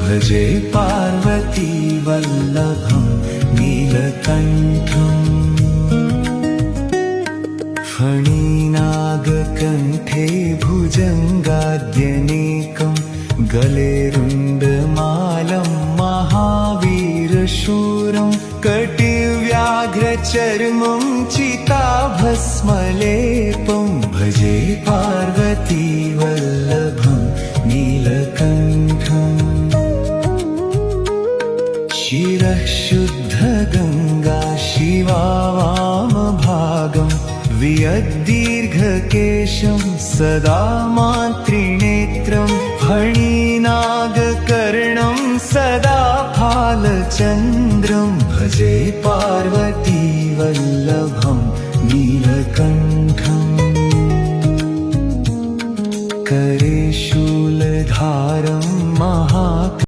भजे पार्वती वल्लभं नीलकण्ठम् फणिनागकण्ठे भुजङ्गाद्यनेकं गले रुण्डमालं महावीरशूरं कटिव्याघ्रचर्मं चिताभस्मलेपं भजे पार्वती वल्लभं नीलकण्ठम् शिरः शुद्धगङ्गा शिवा वामभागं वियद्दीर्घकेशं सदा मातृनेत्रं फणिनागकर्णं सदा फालचन्द्रं भजे पार्वती वल्लभं नीलकण्ठम्